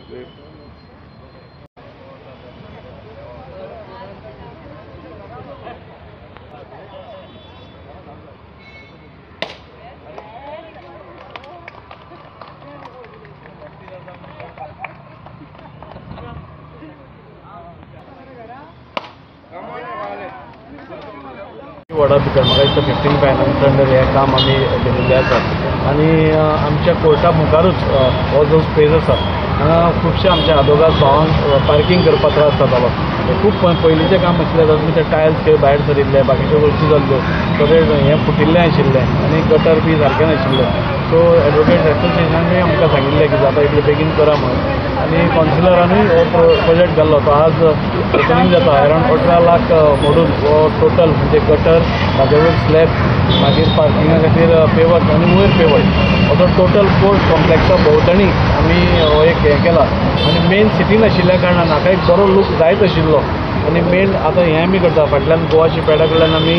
वडा भितर म्हाका दिसता 15 फायनान्स अंडर हें काम आमी केल्लें आसा आनी आमच्या कोर्टा मुखारूच हो जो स्पेस आसा हांगा खुबशे आमच्या आदोगाद भावांक पार्किंग करपाक त्रास जातालो. खूब पयलींचें काम आशिल्लें तातूंत ते टायल्स खंय भायर सरिल्ले, बाकीच्यो गोश्टी जाल्ल्यो, थोडें हें फुटिल्लें आशिल्लें आनी गटर बी सारकें नाशिल्लें. सो एडवोकेट एसोसिएशनानूय आमकां सांगिल्लें की जाता इतलें बेगीन करा म्हणून आनी कावन्सिलरानूय हो प्रोजेक्ट घाल्लो. तो आज ओपनिंग जाता. अरावंड 18 लाख मोडून हो टोटल म्हणजे गटर, ताजे वयर स्लॅब, मागीर पार्किंगा खातीर पेवर्स आनी वयर पेवर्स असो टोटल कोर्ट कॉम्प्लेक्सा भोंवतणी आमी हो एक हें केला. आनी मेन सिटीन आशिल्ल्या कारणान हाका एक बरो लूक जायत आशिल्लो. आनी मेन आतां हें आमी करता, फाटल्यान गोवाची पेडा कडल्यान आमी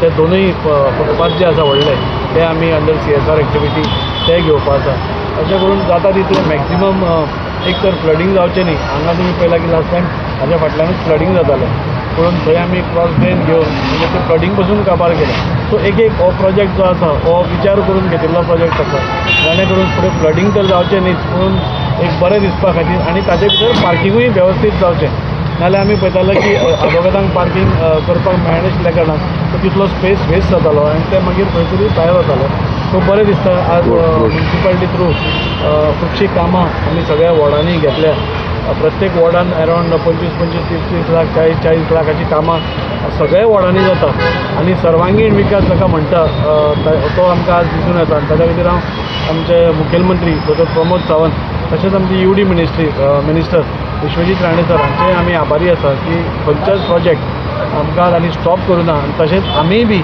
ते दोनूय फुटपाथ जे आसा व्हडले ते आमी अंडर CSR एक्टिविटी ते घेवपा आसा. अशें करून जाता तितलें मॅक्झिमम एक तर फ्लडींग जावचें न्ही. हांगा तुमी पळयलां की लास्ट टायम हाज्या फाटल्यानूच फ्लडींग जातालें, पूण थंय आमी क्रॉस ड्रेन घेवन म्हणजे ते फ्लडींग पसून काबार केलें. सो एक हो प्रोजेक्ट जो आसा हो विचार करून घेतिल्लो प्रोजेक्ट आसा, जाणे करून फुडें फ्लडींग तर जावचें न्हीच, पूण एक बरें दिसपा खातीर आनी ताजे भितर पार्किंगूय वेवस्थीत जावचें. नाल्यार आमी पळयताले की आदोगादांक पार्किंग करपाक मेळनाशिल्ल्या कारणान तो तितलो स्पेस वेस्ट जातालो आनी ते मागीर खंय तरी भायर वताले. सो बरें दिसता आज म्युनिसिपालिटी थ्रू खुबशीं कामां आमी सगळ्या वॉर्डांनी घेतल्या. प्रत्येक वॉर्डान अरावंड 25-30 लाख 40 लाखाची कामां सगळ्या वॉर्डांनी जाता आनी सर्वांगीण विकास जाका म्हणटा तो आमकां आज दिसून येता. आनी ताच्या खातीर हांव आमचे मुखेलमंत्री डॉ. प्रमोद सावंत तशेंच आमची UD minister Vishwajit Rane sir हांचे आमी आभारी आसा की खंयचोच प्रोजेक्ट आमकां तांणी स्टॉप करूं ना. आनी तशेंच आमी बी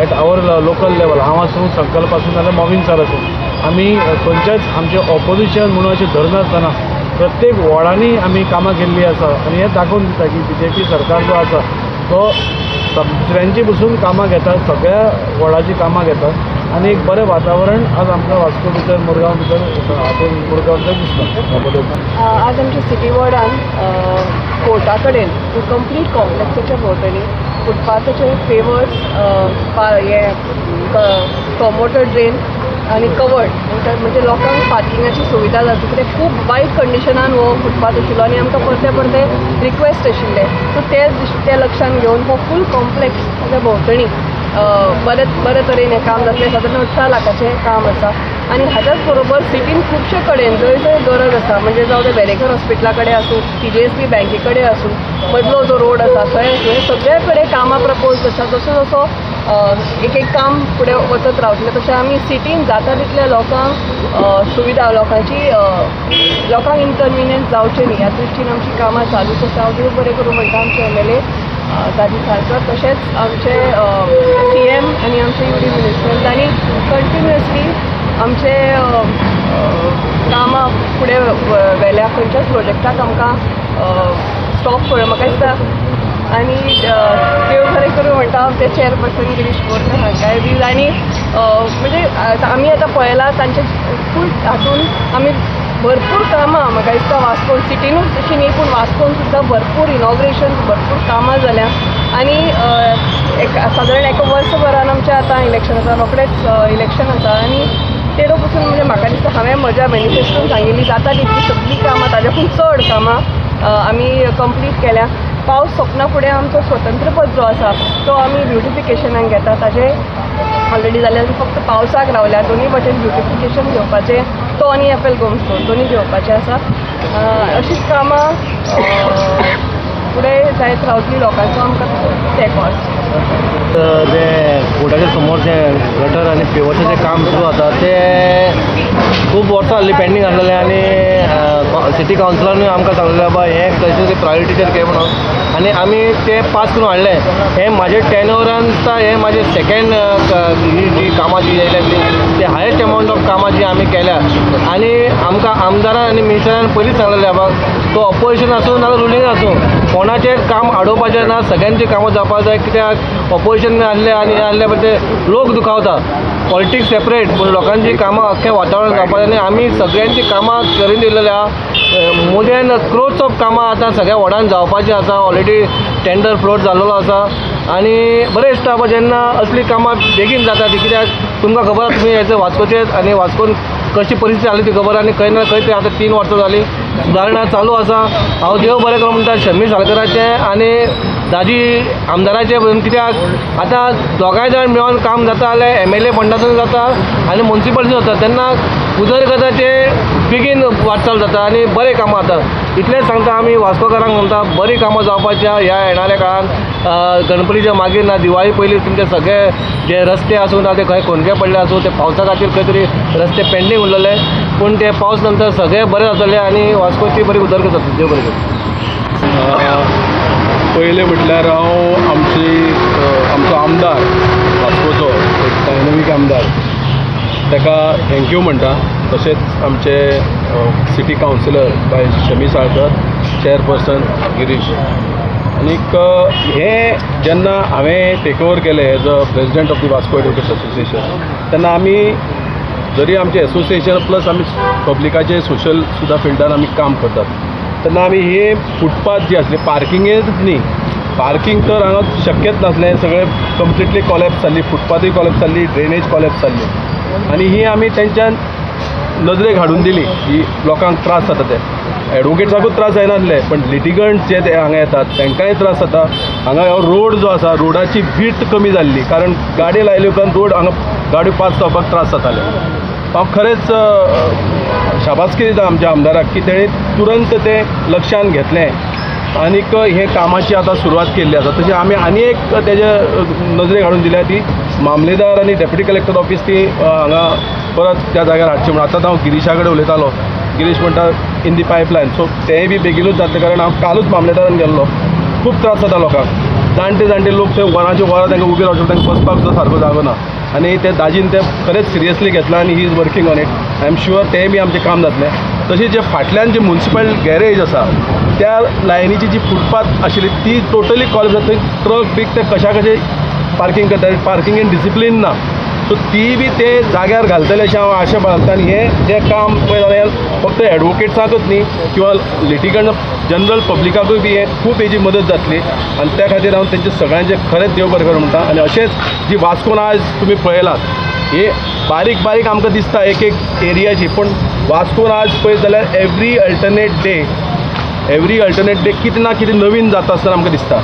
एट आवर लोकल लेवल, हांव आसूं, संकल्प आसूं नाल्यार मोविन सर आसूं, आमी खंयचेच आमचें ऑपोजिशन म्हणून अशें धरनासतना प्रत्येक वॉर्डांनी आमी कामां केल्लीं आसा. आनी हें दाखोवन दिता की BJP सरकार जो आसा तो दुसऱ्यांची बसून कामां घेता, सगळ्या वॉर्डाची कामां घेता आनी एक बरें वातावरण आज आमकां वास्को भितर, मुरगांव भितर हातून मुरगांव दिसता. आज आमच्या सिटी वॉर्डान कोर्टा कडेन कंप्लीट कॉम्प्लेक्साच्या भोंवतणी फुटपाथाचे पेवर्स, हे प्रमोटर ड्रेन आनी कवर्ड म्हणजे लोकांक पार्किंगाची सुविधा जाता. कित्याक खूब वायट कंडिशनान हो फुटपाथ आशिल्लो आनी आमकां परते रिक्वेस्ट आशिल्ले. सो ते लक्षान घेवन हो फूल कॉम्प्लेक्स ताच्या भोंवतणी बरे तरेन हें काम जातलें. सादारण 18 लाखाचें काम आसा. आनी हाच्याच बरोबर सिटीन खुबशे कडेन जंय गरज आसा, म्हणजे जावं ते बेरेकर हॉस्पिटला कडेन आसूं, TJSB बँके कडेन आसूं, मदलो जो रोड आसा थंय आसूं, हे सगळे कडेन कामां प्रपोज आसा. जसो एक काम फुडें वचत रावतलें तशें आमी सिटीन जाता तितल्या लोकांक सुविधा, लोकांक इनकन्विनियन्स जावचें न्ही ह्या दृश्टीन आमची कामां चालूच आसा. हांव देव बरें करूं म्हणटा आमचे MLA ताजी सारकर, तशेंच आमचे CM आनी आमचे UD मिनिस्टर तांणी कंटिन्युअसली आमचे कामां फुडें व्हेल्या. खंयच्याच प्रोजेक्टाक आमकां स्टॉप कर म्हाका दिसता. आनी देव बरें करूं म्हणटा हांव ते चेअरपर्सन गिरीश बोरकर हांकांय बी. आनी म्हणजे आमी आतां पळयलां तांचे फूल हातून आमी भरपूर कामां म्हाका दिसता वास्कोन सिटीनूच अशी न्ही पूण वास्कोन सुद्दां भरपूर इनॉग्रेशन, भरपूर कामां जाल्या. आनी सादारण एका वर्सभरान आमचें आतां इलेक्शन आसा, रोखडेंच इलेक्शन आसा आनी तेडो पसून म्हणजे म्हाका दिसता हांवें म्हज्या मॅनिफेस्टोन सांगिल्ली जाता तितली सगळीं कामां, ताज्याकून चड कामां आमी कंप्लीट केल्या. पावस सोंपना फुडें आमचो स्वतंत्र पद जो आसा तो आमी ब्युटिफिकेशनाक घेता. ताजें ऑलरेडी जाल्यार फक्त पावसाक रावल्या. दोनूय वटेन ब्युटिफिकेशन घेवपाचें, तो आनी एपल गोम्स दोनूय घेवपाचें आसा. अशीच कामां फुडें जायत रावतली. लोकांचो आमकां तेंको आसा. जे कोर्टाच्या समोर जे गटर आनी पेवर्सचें जें काम सुरू जाता तें खूब वर्सां जाल्लीं पेंडींग आसलेलें आनी सिटी कावन्सिलरानूय आमकां सांगलेलें बाबा हें खंयचे प्रायोरिटीचेर घे म्हणून आनी आमी तें पास करून हाडलें. हें म्हाजें टेनोरान दिसता हें म्हाजें सेकेंड जी कामां जी येयल्या ती हायेस्ट अमावंट ऑफ कामां जी आमी केल्या. आनी आमकां आमदारान आनी मिनिस्टरान पयलींच सांगलेलें बाबा तो ऑपोजिशन आसूं नाजाल्यार रुलींग आसूं कोणाचें काम आडोवपाचें ना, सगळ्यांची कामां जावपाक जाय. कित्याक ऑपोजिशन आहलें आनी आहलें बट ते लोक दुखावता. पॉलिटिक्स सेपरेट पूण लोकांची कामां अख्खें वातावरण जावपाक जाय आनी आमी सगळ्यांची कामां करून दिलेली आहा. मोदयान क्रोड्स ऑफ कामां आतां सगळ्या वॉर्डान जावपाची आसा. ऑलरेडी टेंडर फ्लोट जाल्लो आसा आनी बरें दिसता पळय जेन्ना असली कामां बेगीन जाता ती. कित्याक तुमकां खबर आसा तुमी हेजे वास्कोचे आनी वास्कोन कशी परिस्थिती जाली ती खबर. आनी खंय ना खंय तरी आतां 3 वर्सां जालीं सुदारणा चालू आसा. हांव देव बरें करूं म्हणटा शम्मी साळकराचें आनी दाजी आमदाराचें. कित्याक आतां दोगांय जाण मेळोन काम जाता जाल्यार MLA फंडासून जाता आनी मुन्सिपालिटी जाता तेन्ना उदरगताचें बेगीन वाटचाल जाता आनी बरें कामां जाता. इतलेंच सांगता आमी वास्कोकारांक म्हणटा बरीं कामां जावपाच्या ह्या येणाऱ्या काळान. गणपतीच्या मागीर ना दिवाळी पयलीं तुमचे सगळे जे रस्ते आसूं ना ते खंय खोणके पडले आसूं ते पावसा खातीर खंय तरी रस्ते पेंडींग उरलेले पूण ते पावस नंतर सगळे बरें जातले आनी वास्कोची बरी उदरगत जातली. देव बरें करूं. पयलें म्हटल्यार हांव आमचो आमदार वास्कोचो एक डायनमीक आमदार ताका थँक्यू म्हणटा. तशेंच आमचे सिटी कावन्सिलर बाय शमी साळकर, चेअरपर्सन गिरीश. आनीक हें जेन्ना हांवें टेक ओवर केलें as a president of the Vasco advocates association तेन्ना आमी जरी आमचें एसोसिएशन प्लस आमी पब्लिकाचे सोशल सुद्दां फिल्डान आमी काम करतात तेन्ना आमी हे फुटपाथ जी आसली पार्किंगेच न्ही, पार्किंग तर हांगा शक्यच नासलें. सगळें कंप्लिटली कॉलेप्स जाल्ली, फुटपाथूय कॉलेप्स जाल्ली, ड्रेनेज कॉलेप्स जाल्ली आनी ही आमी तेंच्यान नजरेक हाडून दिली की लोकांक त्रास जाता ते. एडवोकेट्साकूच त्रास जायनासले पण लिटिगंट जे हांगा येतात तांकांय त्रास जाता. हांगा हो रोड जो आसा रोडाची वीथ कमी जाल्ली कारण गाडी लायल्यो उपरांत रोड हांगा गाडयो पास जावपाक त्रास जाताले. हांव खरेंच शाबासकी दिता आमच्या आमदाराक की तेणी तुरंत ते लक्षांत घेतलें आनीक हे कामाची आतां सुरवात केल्ली आसा. तशें आमी आनी एक तेजे नजरेक हाडून दिल्या ती मामलेदार आनी डेप्युटी कलेक्टर ऑफिस ती हांगा परत त्या जाग्यार हाडची म्हणून. आतां हांव गिरीशा कडेन उलयतालो, गिरीश म्हणटा इन दी पायपलायन. सो तेंय बी बेगीनूच जातलें कारण हांव कालूच मामलेदारान गेल्लो. खूब त्रास जाता लोकांक. जाणटे लोक थंय वरांचे वरां तांकां उबे रावचे तांकां बसपाक सुद्दां सारको जागो ना आनी ते दाजीन तें खरेंच सिरियसली घेतलां आनी he is working on it. I am sure तेंय बी आमचें काम जातलें. तशेंच जे फाटल्यान जे म्युन्सिपल गॅरेज आसा त्या लायनीची जी फुटपाथ आशिल्ली ती टोटली कॉलेज जाता. थंय ट्रक बीक ते कशे पार्किंग करता, पार्किंग इन डिसिप्लीन ना. सो ती बी ते जाग्यार घालतले अशें हांव आशा बाळगता. आनी हें जें काम पळय जाल्यार फक्त एडवोकेट्साकूच न्ही किंवा लिटिगंट जनरल पब्लिकाकूय बी हें खूब हेजी मदत जातली आनी त्या खातीर हांव तेंचे सगळ्यांचे खरेंच देव बरें करूं म्हणटा. आनी अशेंच जी वास्कोन आज तुमी पळयलात हे बारीक बारीक आमकां दिसता एक एरियाची पूण वास्कोन आज पळयत जाल्यार एवरी अल्टरनेट डे कितें ना कितें नवीन जाता आसतना आमकां दिसता.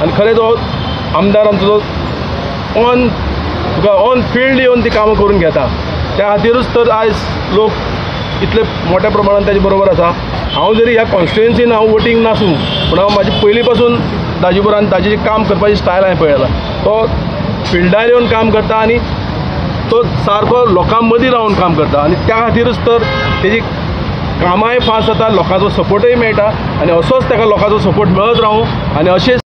आनी खरेंच हो आमदार आमचो तुका ऑन फिल्ड येवन ती कामां करून घेता. त्या खातीरूच तर आयज लोक इतले मोठ्या प्रमाणात ताजे बरोबर आसा. हांव जरी ह्या कॉन्स्टिट्युएन्सीन हांव वोटींग नासूं पूण हांव म्हाजी पयलीं पासून ताजे बरोबर आनी ताजें काम करपाची स्टायल हांवें पळयला. तो फिल्डार येवन काम करता आनी तो सारको लोकां मदीं रावन काम करता आनी त्या खातीरूच तर तेजी कामांय फास्ट जाता, लोकांचो सपोर्टूय मेळटा आनी असोच ताका लोकांचो सपोर्ट मेळत रावूं आनी अशेंच